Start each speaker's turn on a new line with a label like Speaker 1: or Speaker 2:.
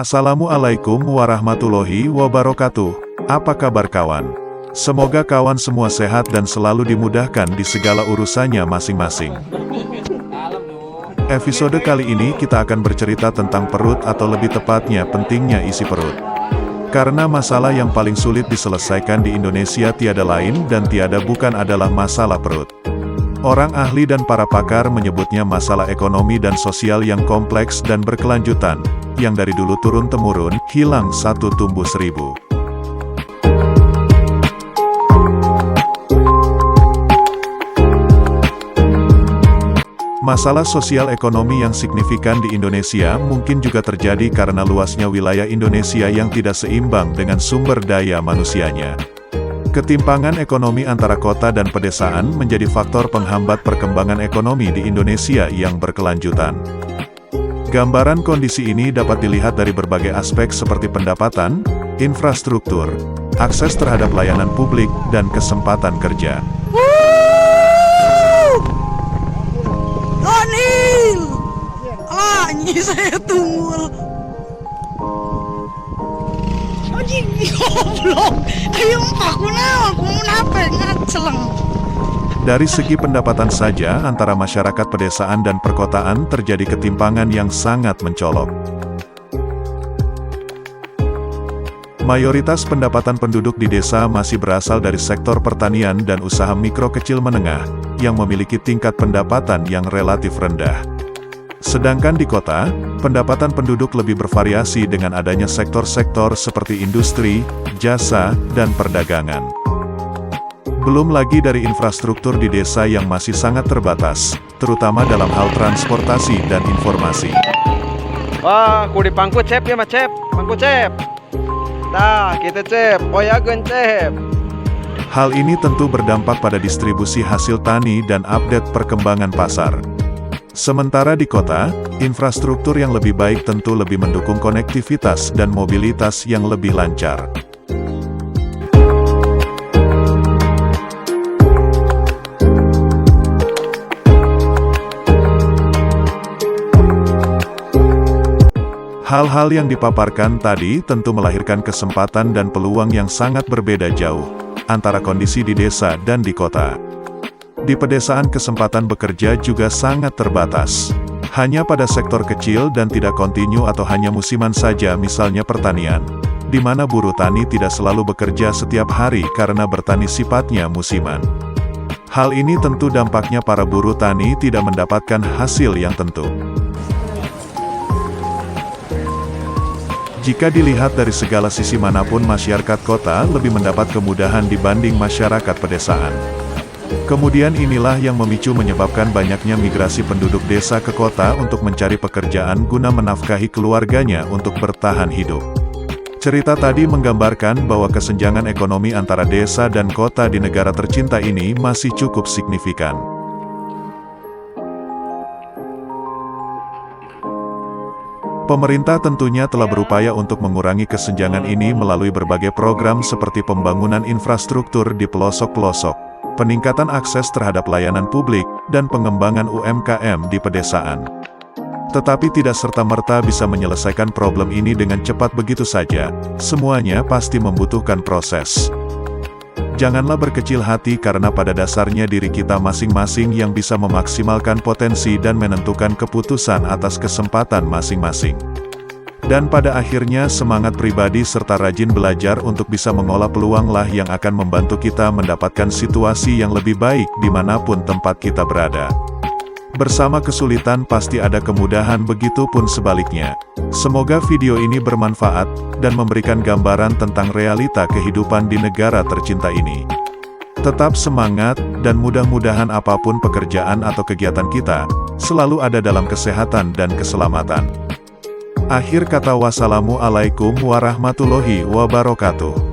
Speaker 1: Assalamualaikum warahmatullahi wabarakatuh. Apa kabar kawan? Semoga kawan semua sehat dan selalu dimudahkan di segala urusannya masing-masing. Episode kali ini kita akan bercerita tentang perut atau lebih tepatnya pentingnya isi perut. Karena masalah yang paling sulit diselesaikan di Indonesia tiada lain dan tiada bukan adalah masalah perut. Orang ahli dan para pakar menyebutnya masalah ekonomi dan sosial yang kompleks dan berkelanjutan, yang dari dulu turun-temurun, hilang satu tumbuh seribu. Masalah sosial ekonomi yang signifikan di Indonesia mungkin juga terjadi karena luasnya wilayah Indonesia yang tidak seimbang dengan sumber daya manusianya. Ketimpangan ekonomi antara kota dan pedesaan menjadi faktor penghambat perkembangan ekonomi di Indonesia yang berkelanjutan. Gambaran kondisi ini dapat dilihat dari berbagai aspek seperti pendapatan, infrastruktur, akses terhadap layanan publik, dan kesempatan kerja.
Speaker 2: Donil! Alah, ini saya tunggul. Anjing, goblok. Ayo aku kenapa ngaceleng.
Speaker 1: Dari segi pendapatan saja, antara masyarakat pedesaan dan perkotaan terjadi ketimpangan yang sangat mencolok. Mayoritas pendapatan penduduk di desa masih berasal dari sektor pertanian dan usaha mikro kecil menengah, yang memiliki tingkat pendapatan yang relatif rendah. Sedangkan di kota, pendapatan penduduk lebih bervariasi dengan adanya sektor-sektor seperti industri, jasa, dan perdagangan. Belum lagi dari infrastruktur di desa yang masih sangat terbatas, terutama dalam hal transportasi dan informasi.
Speaker 3: Wah, kudu pangku cep ya mah cep, pangku cep. Nah, kita cep, oyageun cep.
Speaker 1: Hal ini tentu berdampak pada distribusi hasil tani dan update perkembangan pasar. Sementara di kota, infrastruktur yang lebih baik tentu lebih mendukung konektivitas dan mobilitas yang lebih lancar. Hal-hal yang dipaparkan tadi tentu melahirkan kesempatan dan peluang yang sangat berbeda jauh antara kondisi di desa dan di kota. Di pedesaan kesempatan bekerja juga sangat terbatas. Hanya pada sektor kecil dan tidak kontinu atau hanya musiman saja, misalnya pertanian, di mana buruh tani tidak selalu bekerja setiap hari karena bertani sifatnya musiman. Hal ini tentu dampaknya para buruh tani tidak mendapatkan hasil yang tentu. Jika dilihat dari segala sisi manapun, masyarakat kota lebih mendapat kemudahan dibanding masyarakat pedesaan. Kemudian inilah yang menyebabkan banyaknya migrasi penduduk desa ke kota untuk mencari pekerjaan guna menafkahi keluarganya untuk bertahan hidup. Cerita tadi menggambarkan bahwa kesenjangan ekonomi antara desa dan kota di negara tercinta ini masih cukup signifikan. Pemerintah tentunya telah berupaya untuk mengurangi kesenjangan ini melalui berbagai program seperti pembangunan infrastruktur di pelosok-pelosok, peningkatan akses terhadap layanan publik, dan pengembangan UMKM di pedesaan. Tetapi tidak serta-merta bisa menyelesaikan problem ini dengan cepat begitu saja, semuanya pasti membutuhkan proses. Janganlah berkecil hati karena pada dasarnya diri kita masing-masing yang bisa memaksimalkan potensi dan menentukan keputusan atas kesempatan masing-masing. Dan pada akhirnya semangat pribadi serta rajin belajar untuk bisa mengolah peluanglah yang akan membantu kita mendapatkan situasi yang lebih baik dimanapun tempat kita berada. Bersama kesulitan pasti ada kemudahan, begitu pun sebaliknya. Semoga video ini bermanfaat, dan memberikan gambaran tentang realita kehidupan di negara tercinta ini. Tetap semangat, dan mudah-mudahan apapun pekerjaan atau kegiatan kita, selalu ada dalam kesehatan dan keselamatan. Akhir kata, wassalamualaikum warahmatullahi wabarakatuh.